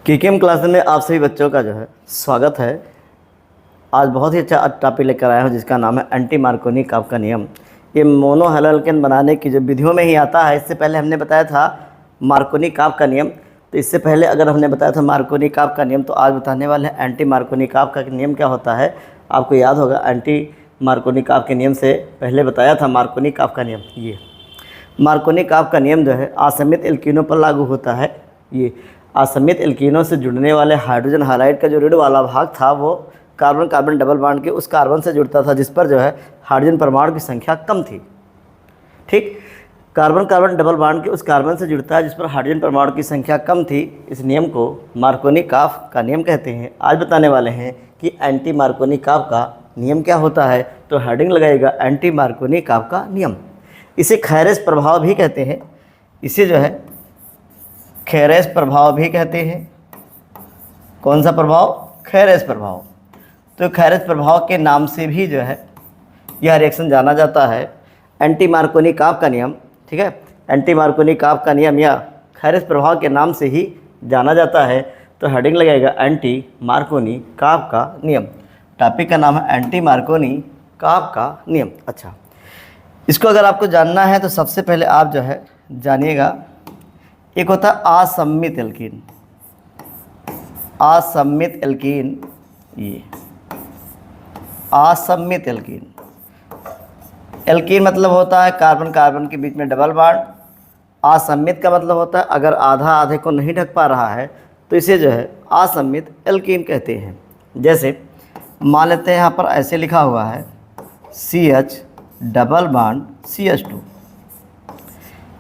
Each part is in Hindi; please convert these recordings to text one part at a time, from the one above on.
केकेएम क्लास में आप सभी बच्चों का जो है स्वागत है। आज बहुत ही अच्छा टॉपिक लेकर आया हूँ जिसका नाम है एंटी मार्कोनी काफ का नियम। ये मोनो हैलोअल्केन बनाने की जो विधियों में ही आता है। इससे पहले हमने बताया था मार्कोनी काफ का नियम। तो इससे पहले अगर हमने बताया था मार्कोनी काफ का नियम, तो आज बताने वाले हैं एंटी मार्कोनी काफ का नियम क्या होता है। आपको याद होगा एंटी मार्कोनी काफ के नियम से पहले बताया था मार्कोनी काफ का नियम। ये मार्कोनी काफ का नियम जो है असमित एल्कीनों पर लागू होता है। ये असमित एल्कीनों से जुड़ने वाले हाइड्रोजन हाइलाइड का जो ऋण वाला भाग था वो कार्बन कार्बन डबल बॉन्ड के उस कार्बन से जुड़ता था जिस पर जो है हाइड्रोजन परमाणु की संख्या कम थी। ठीक, कार्बन कार्बन डबल बॉन्ड के उस कार्बन से जुड़ता है जिस पर हाइड्रोजन परमाणु की संख्या कम थी। इस नियम को मार्कोनी काफ का नियम कहते हैं। आज बताने वाले हैं कि एंटी मार्कोनी काफ का नियम क्या होता है। तो हेडिंग लगाइएगा एंटी मार्कोनी काफ का नियम। इसे खैरेस प्रभाव भी कहते हैं। इसे जो है खैरेस प्रभाव भी कहते हैं। कौन सा प्रभाव? खैरेस प्रभाव। तो खैरेस प्रभाव के नाम से भी जो है यह रिएक्शन जाना जाता है एंटी मार्कोनी काफ का नियम। ठीक है, एंटी मार्कोनी काफ का नियम या खैरेस प्रभाव के नाम से ही जाना जाता है। तो हेडिंग लगेगा एंटी मार्कोनी काफ का नियम। टॉपिक का नाम है एंटी मार्कोनी काफ का नियम। अच्छा, इसको अगर आपको जानना है तो सबसे पहले आप जो है जानिएगा, एक होता है असम्मित एल्कीन। असम्मित एल्कीन, ये असम्मित एल्कीन। एल्कीन मतलब होता है कार्बन कार्बन के बीच में डबल बॉन्ड। असम्मित का मतलब होता है अगर आधा आधे को नहीं ढक पा रहा है तो इसे जो है असम्मित एल्कीन कहते हैं। जैसे मान लेते हैं यहाँ पर ऐसे लिखा हुआ है CH डबल बॉन्ड CH2।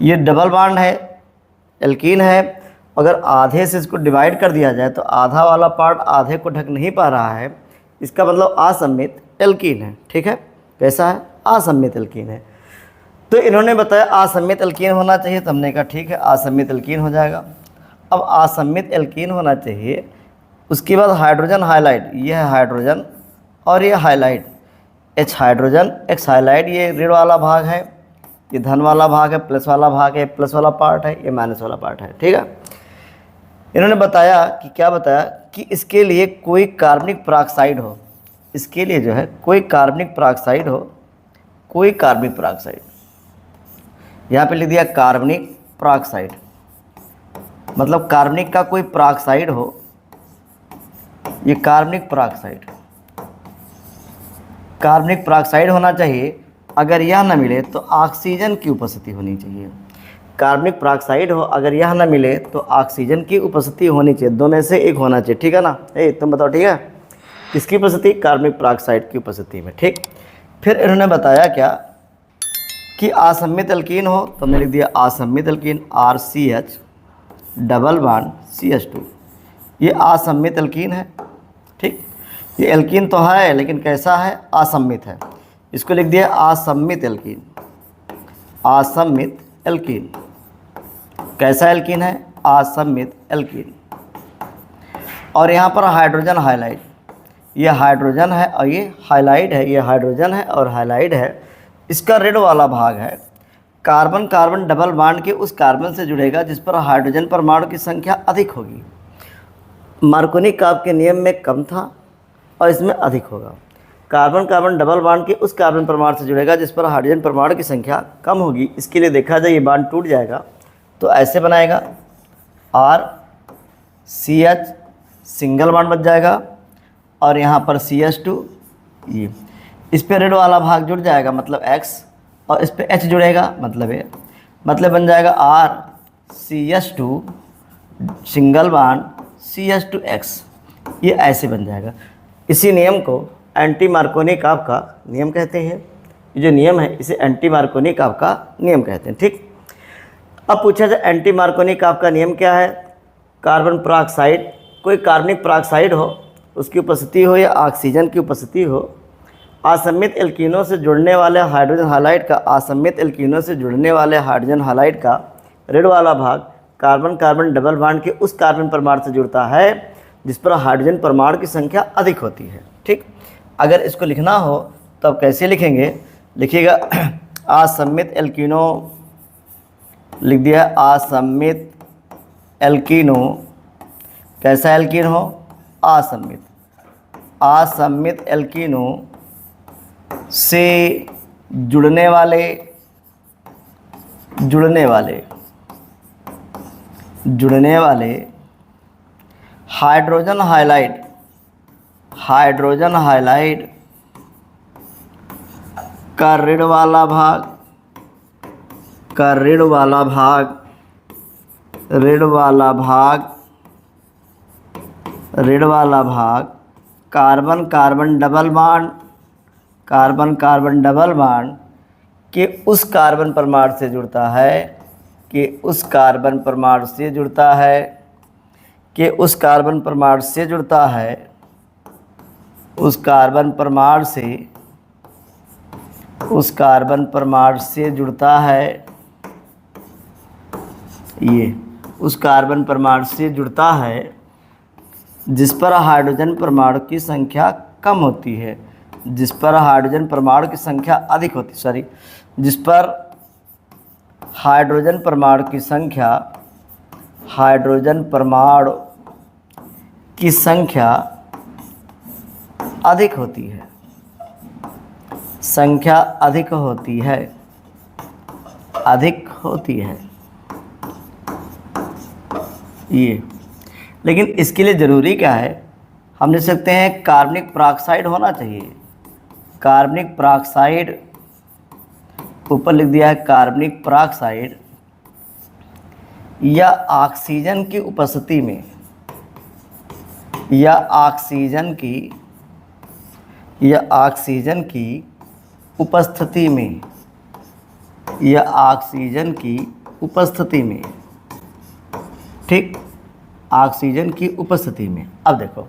ये डबल बॉन्ड है, एल्कीन है। अगर आधे से इसको डिवाइड कर दिया जाए तो आधा वाला पार्ट आधे को ढक नहीं पा रहा है, इसका मतलब असम्मित एल्कीन है। ठीक है, कैसा है? असम्मित एल्कीन है। तो इन्होंने बताया असम्मित एल्कीन होना चाहिए, तो हमने कहा ठीक है असम्मित एल्कीन हो जाएगा। अब असम्मित एल्कीन होना चाहिए, उसके बाद हाइड्रोजन हाइलाइड, ये है हाइड्रोजन और ये halide, H hydrogen X halide. ये ऋण वाला भाग है, ये धन वाला भाग है, प्लस वाला भाग है, प्लस वाला पार्ट है, ये माइनस वाला पार्ट है। ठीक है, इन्होंने बताया कि क्या बताया कि इसके लिए कोई कार्बनिक पेरोक्साइड हो। इसके लिए जो है कोई कार्बनिक पेरोक्साइड हो, कोई कार्बनिक पेरोक्साइड। यहाँ पे लिख दिया कार्बनिक पेरोक्साइड, मतलब कार्बनिक का कोई पेरोक्साइड हो। ये कार्बनिक पेरोक्साइड, कार्बनिक पेरोक्साइड होना चाहिए। अगर यह न मिले तो ऑक्सीजन की उपस्थिति होनी चाहिए। कार्बनिक पेरोक्साइड हो, अगर यह न मिले तो ऑक्सीजन की उपस्थिति होनी चाहिए। दो में से एक होना चाहिए। ठीक है ना? तुम बताओ, ठीक है? किसकी उपस्थिति? कार्बनिक पेरोक्साइड की उपस्थिति में। ठीक, फिर इन्होंने बताया क्या कि असम्मित एल्कीन हो, तो हमने लिख दिया असम्मित alkene RCH double bond CH2। ये असम्मित एल्कीन है। ठीक, ये एल्कीन तो है लेकिन कैसा है? असम्मित है। इसको लिख दिया असम्मित एल्कीन। असम्मित एल्कीन कैसा एल्कीन है? असम्मित एल्कीन। और यहाँ पर हाइड्रोजन हाइलाइड, ये हाइड्रोजन है और ये हाइलाइड है। ये हाइड्रोजन है और हाइलाइड है। इसका ऋण वाला भाग है कार्बन कार्बन डबल बॉन्ड के उस कार्बन से जुड़ेगा जिस पर हाइड्रोजन परमाणु की संख्या अधिक होगी। मार्कोनी काफ के नियम में कम था और इसमें अधिक होगा। कार्बन कार्बन डबल बॉन्ड के उस कार्बन परमाणु से जुड़ेगा जिस पर हाइड्रोजन परमाणु की संख्या कम होगी। इसके लिए देखा जाए ये बॉन्ड टूट जाएगा तो ऐसे बनाएगा RCH सिंगल बॉन्ड बच जाएगा और यहाँ पर CH2, ये इस पर ऋण वाला भाग जुड़ जाएगा मतलब X, और इस पर H जुड़ेगा मतलब ये, मतलब बन जाएगा RCH2 सिंगल बॉन्ड CH2X। ये ऐसे बन जाएगा। इसी नियम को एंटी मार्कोनी काफ का नियम कहते हैं। ये जो नियम है इसे एंटी मार्कोनी काफ का नियम कहते हैं। ठीक, अब पूछा जाए एंटी मार्कोनी काफ का नियम क्या है। कार्बन पेरोक्साइड, कोई कार्बनिक पेरोक्साइड हो, उसकी उपस्थिति हो या ऑक्सीजन की उपस्थिति हो। असम्मित एल्कीनों से जुड़ने वाले हाइड्रोजन हाइलाइड का, असम्मित एल्कीनों से जुड़ने वाले हाइड्रोजन हाइलाइड का ऋण वाला भाग कार्बन कार्बन डबल बॉन्ड के उस कार्बन परमाणु से जुड़ता है जिस पर हाइड्रोजन परमाणु की संख्या अधिक होती है। ठीक, अगर इसको लिखना हो तो अब कैसे लिखेंगे? लिखिएगा असम्मित एल्कीनों, लिख दिया असम्मित एल्कीनो कैसा एल्कीन हो? असममित। असममित एल्कीनों से जुड़ने वाले हाइड्रोजन हाइलाइड का ऋण वाला भाग कार्बन कार्बन डबल बॉन्ड के उस कार्बन परमाणु से जुड़ता है जिस पर हाइड्रोजन परमाणु की संख्या कम होती है, जिस पर हाइड्रोजन परमाणु की संख्या अधिक होती है, जिस पर हाइड्रोजन परमाणु की संख्या अधिक होती है ये। लेकिन इसके लिए ज़रूरी क्या है? हम लिख सकते हैं कार्बनिक पेरोक्साइड होना चाहिए। कार्बनिक पेरोक्साइड, ऊपर लिख दिया है कार्बनिक पेरोक्साइड, या ऑक्सीजन की उपस्थिति में, या ऑक्सीजन की उपस्थिति में, ठीक, ऑक्सीजन की उपस्थिति में। अब देखो,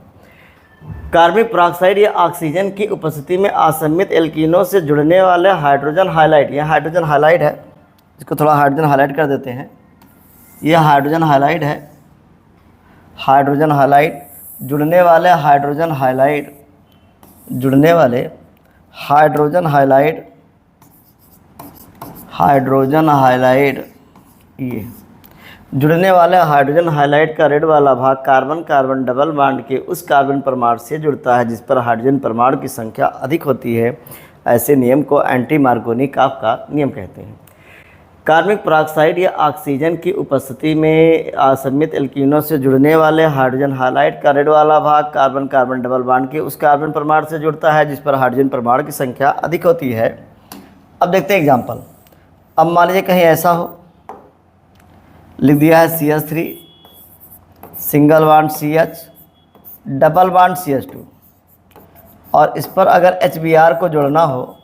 कार्बनिक पेरोक्साइड या ऑक्सीजन की उपस्थिति में असममित एल्कीनों से जुड़ने वाले हाइड्रोजन हाइलाइड, यह हाइड्रोजन हाइलाइड है, इसको थोड़ा हाइड्रोजन हाइलाइट कर देते हैं। यह हाइड्रोजन हाइलाइड है, हाइड्रोजन हाइलाइड, जुड़ने वाले हाइड्रोजन हाइलाइड, ये जुड़ने वाले हाइड्रोजन हाइलाइड का ऋण वाला भाग कार्बन कार्बन डबल बॉन्ड के उस कार्बन परमाणु से जुड़ता है जिस पर हाइड्रोजन परमाणु की संख्या अधिक होती है। ऐसे नियम को एंटी मार्कोनी-काफ का नियम कहते हैं। कार्बनिक पेरोक्साइड या ऑक्सीजन की उपस्थिति में असममित एल्कीनों से जुड़ने वाले हाइड्रोजन हाइलाइड का ऋण वाला भाग कार्बन कार्बन डबल बॉन्ड के उस कार्बन परमाणु से जुड़ता है जिस पर हाइड्रोजन परमाणु की संख्या अधिक होती है। अब देखते हैं एग्जाम्पल। अब मान लीजिए कहीं ऐसा हो, लिख दिया है CH3 single bond CH double bond CH2, और इस पर अगर HBr को जोड़ना हो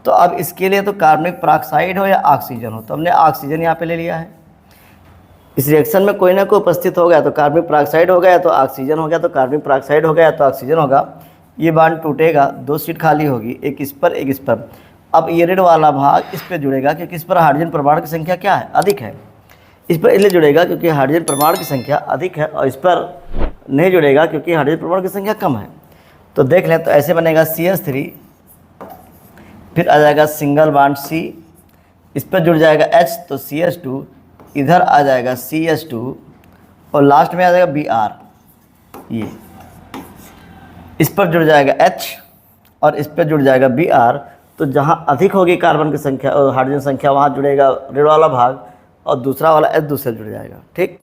तो अब इसके लिए तो कार्बनिक पेरोक्साइड हो या ऑक्सीजन हो, तो हमने ऑक्सीजन यहाँ पे ले लिया है। इस रिएक्शन में कोई ना कोई उपस्थित हो गया तो कार्बनिक पेरोक्साइड हो गया, तो ऑक्सीजन हो गया, तो कार्बनिक पेरोक्साइड हो गया तो ऑक्सीजन होगा। ये बॉन्ड टूटेगा, 2 सीट खाली होगी, एक इस पर एक इस पर। अब ये ऋण वाला भाग इस पर जुड़ेगा क्योंकि इस पर हाइड्रोजन परमाणु की संख्या क्या है? अधिक है। इस पर इसलिए जुड़ेगा क्योंकि हाइड्रोजन परमाणु की संख्या अधिक है, और इस पर नहीं जुड़ेगा क्योंकि हाइड्रोजन परमाणु की संख्या कम है। तो देख लें, तो ऐसे बनेगा CH3, फिर आ जाएगा सिंगल बॉन्ड C, इस पर जुड़ जाएगा H तो CH2, इधर आ जाएगा CH2, और लास्ट में आ जाएगा Br। ये इस पर जुड़ जाएगा H और इस पर जुड़ जाएगा Br। तो जहाँ अधिक होगी कार्बन की संख्या, हाइड्रोजन संख्या, वहाँ जुड़ेगा ऋण वाला भाग, और दूसरा वाला H दूसरे जुड़ जाएगा। ठीक।